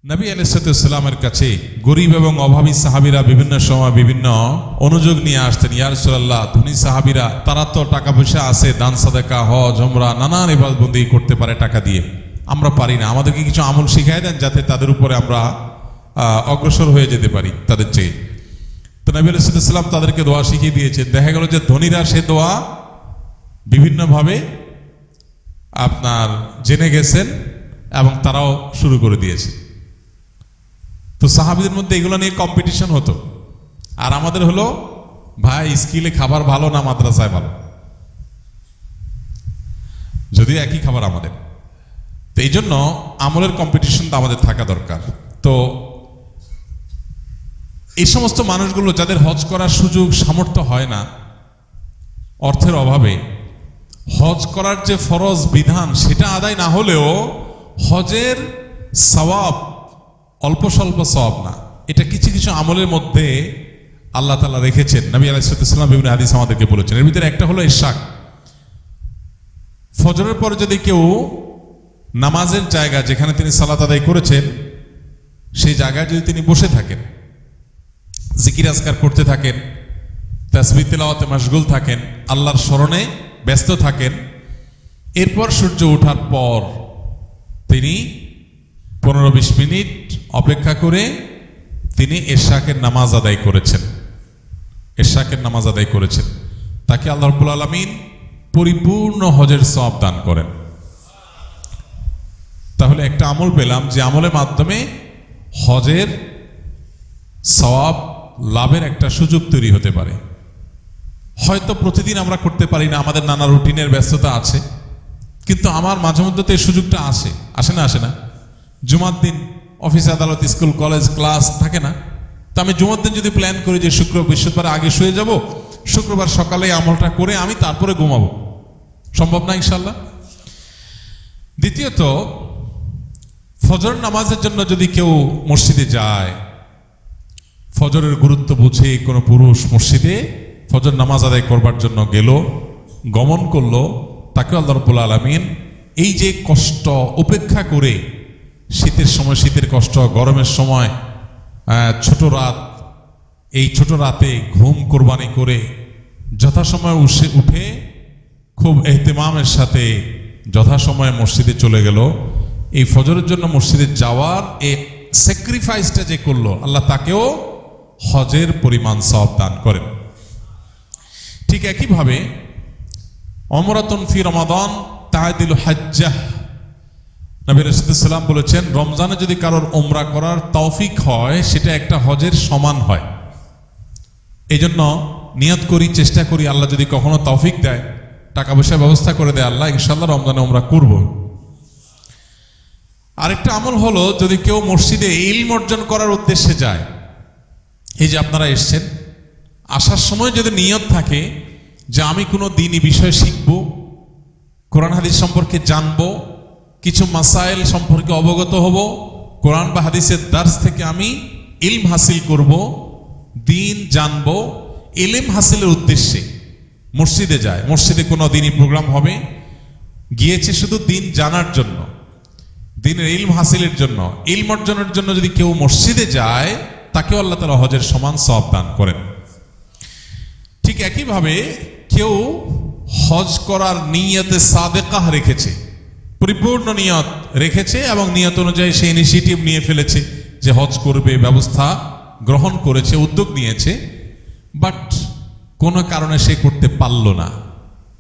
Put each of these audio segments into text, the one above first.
নবী আলাইহিসসালামের কাছে গরিব এবং অভাবী সাহাবীরা বিভিন্ন সময় বিভিন্ন অনুযোগ নিয়ে আসতেন। ইয়া রাসূলুল্লাহ, ধনী সাহাবীরা তারা তো টাকা পয়সা আছে, দান সাদাকা, হজ, উমরা, নানান ইবাদতবন্দি করতে পারে টাকা দিয়ে, আমরা পারি না, আমাদেরকে কিছু আমল শিখাই দেন যাতে তাদের উপরে আমরা অগ্রসর হয়ে যেতে পারি তাদের চেয়ে। তো নবী আলাইহিসসালাম তাদেরকে দোয়া শিখিয়ে দিয়েছেন। দেখা গেল যে ধনীরা সে দোয়া বিভিন্নভাবে আপনার জেনে গেছেন এবং তারাও শুরু করে দিয়েছে। তো সাহাবীদের মধ্যে এগুলো নিয়ে কম্পিটিশন হতো। আর আমাদের হলো, ভাই স্কুলে খাবার ভালো না মাদ্রাসায় ভালো, যদিও একই খাবার আমাদের। তো এই জন্য আমলের কম্পিটিশনটা আমাদের থাকা দরকার। তো এই সমস্ত মানুষগুলো যাদের হজ করার সুযোগ সামর্থ্য হয় না, অর্থের অভাবে, হজ করার যে ফরজ বিধান সেটা আদায় না হলেও হজের সওয়াব অল্প স্বল্প সওয়াব না, এটা কিছু কিছু আমলের মধ্যে আল্লাহ তাআলা রেখেছেন। নবী আলাইহিসসালাম বিভিন্ন হাদিস আমাদেরকে বলেছেন। এর ভিতরে একটা হলো ইশরাক। ফজরের পরে যদি কেউ নামাজের জায়গা যেখানে তিনি সালাত আদায় করেছেন সেই জায়গায় যদি তিনি বসে থাকেন, জিকির আজকার করতে থাকেন, তাসবিহ তিলাওয়াতে মাশগুল থাকেন, আল্লাহর স্মরণে ব্যস্ত থাকেন, এরপর সূর্য ওঠার পর তিনি 15-20 মিনিট অপেক্ষা করে তিনি ইশরাকের নামাজ আদায় করেছেন, ইশরাকের নামাজ আদায় করেছেন, তাকে আল্লাহ রাব্বুল আলামিন পরিপূর্ণ হজের সওয়াব দান করেন। তাহলে একটা আমল পেলাম যে আমলের মাধ্যমে হজের সওয়াব লাভের একটা সুযোগ তৈরি হতে পারে। হয়তো প্রতিদিন আমরা করতে পারি না, আমাদের নানা রুটিনের ব্যস্ততা আছে, কিন্তু আমার মাঝে মধ্যে তো এই সুযোগটা আসে না। জুমার দিন অফিস আদালত স্কুল কলেজ ক্লাস থাকে না, তো আমি জুমার দিন যদি প্ল্যান করি যে বৃহস্পতিবার আগে শুয়ে যাব, শুক্রবার সকালে আমলটা করে আমি তারপরে ঘুমাবো, সম্ভব না ইনশাল্লাহ। দ্বিতীয়ত, ফজর নামাজের জন্য যদি কেউ মসজিদে যায়, ফজরের গুরুত্ব বুঝে কোনো পুরুষ মসজিদে ফজর নামাজ আদায় করবার জন্য গমন করলো, তাকে আল্লাহ রাব্বুল আলামিন এই যে কষ্ট উপেক্ষা করে, শীতের সময় শীতের কষ্ট, গরমের সময় ছোট রাত, এই ছোট রাতে ঘুম কোরবানি করে যথাসময়ে উঠে খুব এহতেমামের সাথে যথাসময়ে মসজিদে চলে গেল, এই ফজরের জন্য মসজিদে যাওয়ার এই স্যাক্রিফাইসটা যে করলো, আল্লাহ তাকেও হজের পরিমাণ সওয়াব দান করেন। ঠিক একইভাবে উমরাতুন ফি রমাদান তা'দিলু হাজ্জাহ, নবী রাসূলুল্লাহ সাল্লাল্লাহু আলাইহি ওয়াসাল্লাম বলেছেন, রমজানে যদি কারোর উমরা করার তৌফিক হয় সেটা একটা হজের সমান হয়। এই জন্য নিয়ত করি, চেষ্টা করি, আল্লাহ যদি কখনো তৌফিক দেয়, টাকা পয়সার ব্যবস্থা করে দেয় আল্লাহ, ইনশাআল্লাহ রমজানে উমরা করব। আরেকটা আমল হলো, যদি কেউ মসজিদে ইলম অর্জন করার উদ্দেশ্যে যায়, এই যে আপনারা এসছেন, আসার সময় যদি নিয়ত থাকে যে আমি কোনো দ্বীনি বিষয় শিখব, কোরআন হাদিস সম্পর্কে জানবো, কিছু মাসাইল সম্পর্কে অবগত হব, কোরআন বা হাদিসের দার্স থেকে আমি ইলম হাসিল করব, দ্বীন জানবো, ইলম হাসিলের উদ্দেশ্যে মসজিদে যায়, মসজিদে কোনো দ্বীনি প্রোগ্রাম হবে, গিয়েছে শুধু দ্বীন জানার জন্য, দ্বীনের ইলম হাসিলের জন্য, ইলম অর্জনের জন্য যদি কেউ মসজিদে যায়, তাকেও আল্লাহ তাআলা হজের সমান সওয়াব দান করেন। ঠিক একইভাবে কেউ হজ করার নিয়তে সাদেকাহ রেখেছে, পরিপূর্ণ নিয়ত রেখেছে এবং নিয়ত অনুযায়ী সে ইনিশিয়েটিভ নিয়ে ফেলেছে যে হজ করবে, ব্যবস্থা গ্রহণ করেছে, উদ্যোগ নিয়েছে, বাট কোনো কারণে সে করতে পারল না।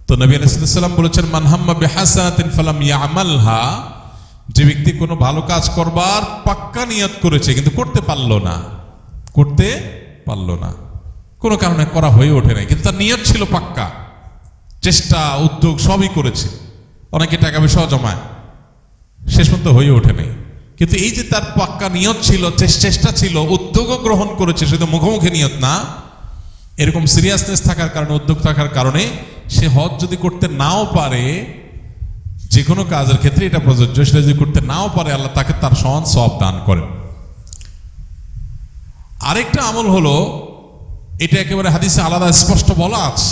তো নবী আলাইহিস সালাম বলেছেন, মান হাম্মা বিহাসানাতিন ফালাম ইয়ামালহা, যে ব্যক্তি কোনো ভালো কাজ করবার পাক্কা নিয়ত করেছে কিন্তু করতে পারলো না, কোনো কারণে করা হয়ে ওঠে নাই, কিন্তু তার নিয়ত ছিল পাক্কা, চেষ্টা উদ্যোগ সবই করেছে, অনেকে টাকা পয়সা জমায়, শেষ পর্যন্ত হয়ে ওঠে নাই, কিন্তু এই যে তার পাক্কা নিয়ত ছিল, চেষ্টা ছিল, উদ্যোগও গ্রহণ করেছে, শুধু মুখোমুখি নিয়ত না, এরকম সিরিয়াসনেস থাকার কারণে, উদ্যোগ থাকার কারণে সে হজ যদি করতে নাও পারে, যে কোনো কাজের ক্ষেত্রে এটা প্রযোজ্য, সেটা যদি করতে নাও পারে, আল্লাহ তাকে তার সমান সওয়াব দান করেন। আরেকটা আমল হলো, এটা একেবারে হাদিসে আলাদা স্পষ্ট বলা আছে,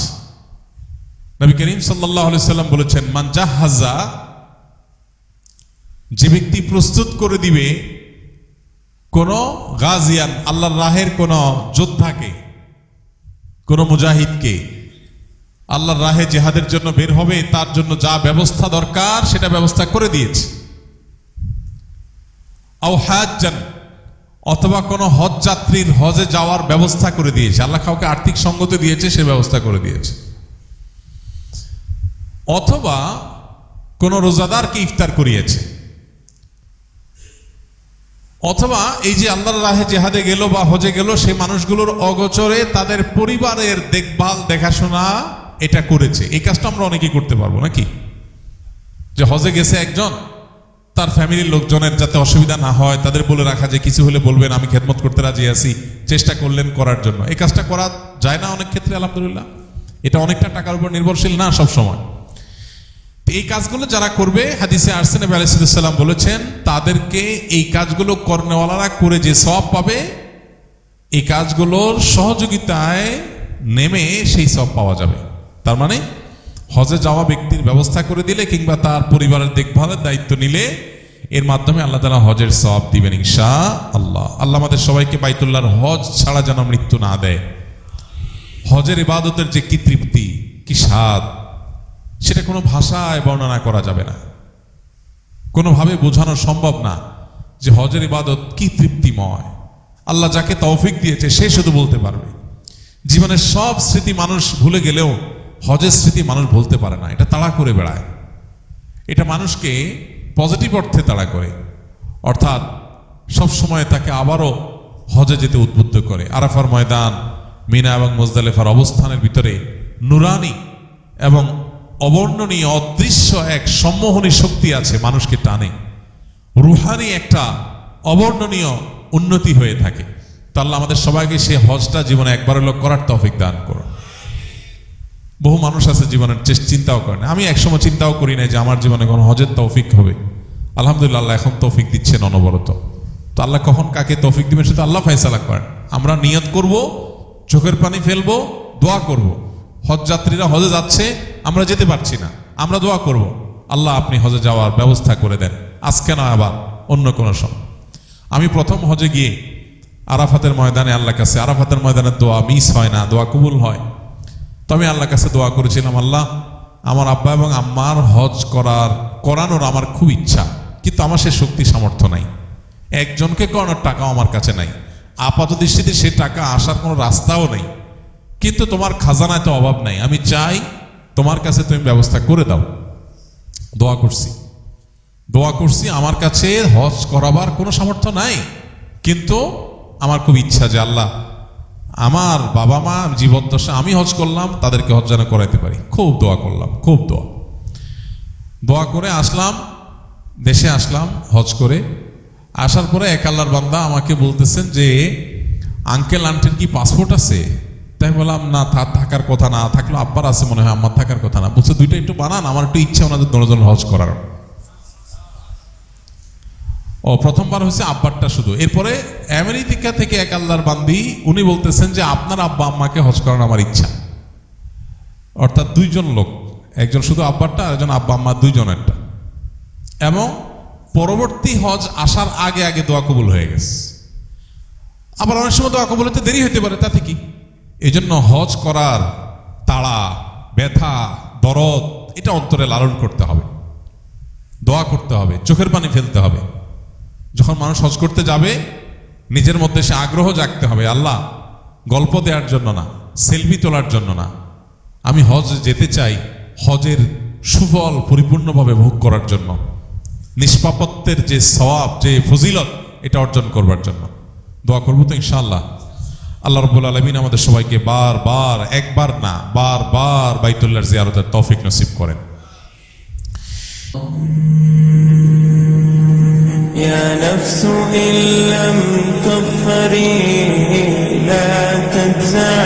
নবী করিম সাল্লাল্লাহু আলাইহি সাল্লাম বলেছেন, মান জাহাজা, যে ব্যক্তি প্রস্তুত করে দিবে কোন গাজিয়ান আল্লাহর রাহের কোন যোদ্ধাকে, কোন মুজাহিদকে আল্লাহর রাহে জিহাদের জন্য বের হবে, তার জন্য যা ব্যবস্থা দরকার সেটা ব্যবস্থা করে দিয়েছে। আও হাজ্জান, অথবা কোন হজ যাত্রীর হজে যাওয়ার ব্যবস্থা করে দিয়েছে, আল্লাহ কাউকে আর্থিক সঙ্গতি দিয়েছে, সে ব্যবস্থা করে দিয়েছে। অথবা কোন রোজাদারকে ইফতার করিয়েছে। অথবা এই যে আল্লাহর রাহে জিহাদে গেল বা হজে গেল, সেই মানুষগুলোর অগোচরে তাদের পরিবারের দেখভাল দেখাশোনা এটা করেছে। এই কাজটা আমরা অনেকেই করতে পারবো নাকি? যে হজে গেছে একজন, তার ফ্যামিলির লোকজনের যাতে অসুবিধা না হয় তাদের বলে রাখা, যে কিছু হলে বলবেন, আমি খেদমত করতে রাজি আছি, চেষ্টা করলেন করার জন্য। এই কাজটা করা যায় না অনেক ক্ষেত্রে, আলহামদুলিল্লাহ। এটা অনেকটা টাকার উপর নির্ভরশীল না সব সময়। এই কাজগুলো যারা করবে, হাদিসে আসছে নবী আলাইহিস সালাম বলেছেন, তাদেরকে এই কাজগুলো করনেওয়ালারা করে যে সওয়াব পাবে, এই কাজগুলোর সহযোগিতায় নেমে সেই সওয়াব পাওয়া যাবে। তার মানে হজে যাওয়া ব্যক্তির ব্যবস্থা করে দিলে কিংবা তার পরিবারের দেখভালের দায়িত্ব নিলে এর মাধ্যমে আল্লাহ তাআলা হজের সওয়াব দিবেন ইনশাআল্লাহ। আল্লাহ আমাদের সবাইকে বাইতুল্লাহর হজ ছাড়া যেন মৃত্যু না দেয়। হজের ইবাদতের যে কি তৃপ্তি, কি স্বাদ, সেটা কোনো ভাষায় বর্ণনা করা যাবে না, কোনোভাবে বোঝানো সম্ভব না যে হজের ইবাদত কি তৃপ্তিময়। আল্লাহ যাকে তৌফিক দিয়েছে সে শুধু বলতে পারবে। জীবনের সব স্মৃতি মানুষ ভুলে গেলেও হজের স্মৃতি মানুষ ভুলতে পারে না। এটা তাড়া করে বেড়ায়, এটা মানুষকে পজিটিভ অর্থে তাড়া করে, অর্থাৎ সব সময় তাকে আবারও হজে যেতে উদ্বুদ্ধ করে। আরাফার ময়দান, মিনা এবং মুজদালিফার অবস্থানের ভিতরে নুরানি এবং অবর্ণনীয় অদৃশ্য এক সম্মোহনী শক্তি আছে, মানুষকে টানে। রুহানি একটা অবর্ণনীয় উন্নতি হয়ে থাকে। তো আল্লাহ আমাদের সবাইকে সে হজটা জীবনে একবার হলো করার তৌফিক দান করুন। বহু মানুষ আছে জীবনের চিন্তাও করে না। আমি একসময় চিন্তাও করি না যে আমার জীবনে কোনো হজের তৌফিক হবে। আলহামদুলিল্লাহ, আল্লাহ এখন তৌফিক দিচ্ছেন অনবরত। তো আল্লাহ কখন কাকে তৌফিক দিবেন সেটা আল্লাহ ফয়সালা করেন। আমরা নিয়ত করব, চোখের পানি ফেলবো, দোয়া করব। হজ যাত্রীরা হজে যাচ্ছে, আমরা যেতে পারছি না, আমরা দোয়া করব, আল্লাহ আপনি হজে যাওয়ার ব্যবস্থা করে দেন, আজকে না আবার অন্য কোনো সময়। আমি প্রথম হজে গিয়ে আরাফাতের ময়দানে আল্লাহর কাছে, আরাফাতের ময়দানের দোয়া মিস হয় না, দোয়া কবুল হয়। তো আমি আল্লাহর কাছে দোয়া করেছিলাম, আল্লাহ আমার আব্বা এবং আম্মার হজ করানোর আমার খুব ইচ্ছা, কিন্তু আমার সে শক্তি সামর্থ্য নাই, একজনকে করানোর টাকাও আমার কাছে নাই, আপাত দৃষ্টিতে সে টাকা আসার কোনো রাস্তাও নেই, কিন্তু তোমার খাজানায় তো অভাব নাই, আমি চাই তোমার কাছে তুমি ব্যবস্থা করে দাও। দোয়া করছি, আমার কাছে হজ করাবার কোনো সামর্থ্য নাই, কিন্তু আমার খুব ইচ্ছা যে আল্লাহ আমার বাবা মা জীবদ্দশা আমি হজ করলাম, তাদেরকে হজ যেন করাইতে পারি। খুব দোয়া করলাম, খুব দোয়া করে আসলাম, দেশে আসলাম হজ করে। আসার পরে এক আল্লাহর বান্দা আমাকে বলতেছেন যে আঙ্কেল আন্টির কি পাসপোর্ট আছে? তাই বললাম না, থাকার কথা না, থাকলো আব্বার আছে মনে হয়, আমার থাকার কথা না। বলছে দুইটা একটু বানান, আমার একটু ইচ্ছা ওনাদের দশজন হজ করার। ও প্রথমবার হচ্ছে আব্বারটা শুধু। এরপরে আমেরিকা থেকে এক আল্লাহর বান্দি উনি বলতেছেন যে আপনার আব্বা আম্মাকে হজ করানো আমার ইচ্ছা। অর্থাৎ দুইজন লোক, একজন শুধু আব্বারটা, একজন আব্বা আম্মা দুইজনেরটা। এবং পরবর্তী হজ আসার আগে আগে দোয়া কবুল হয়ে গেছে। আবার অনেক সময় দোয়া কবুল হতে দেরি হতে পারে, তাতে কি? এই জন্য হজ করার তাড়া, ব্যথা, দরদ এটা অন্তরে লালন করতে হবে, দোয়া করতে হবে, চোখের পানি ফেলতে হবে। যখন মানুষ হজ করতে যাবে নিজের মধ্যে সে আগ্রহ জাগতে হবে, আল্লাহ গল্প দেওয়ার জন্য না, সেলফি তোলার জন্য না, আমি হজ যেতে চাই হজের সুফল পরিপূর্ণভাবে ভোগ করার জন্য, নিষ্পাপত্বের যে সওয়াব, যে ফজিলত এটা অর্জন করবার জন্য দোয়া করবো তো ইনশাআল্লাহ। আল্লাহ রাব্বুল আলামিন আমাদের সবাইকে বারবার, একবার না বারবার বাইতুল্লাহর জিয়ারতের তৌফিক নসিব করেন। يا نفس إن لم تظفري لا تجزعي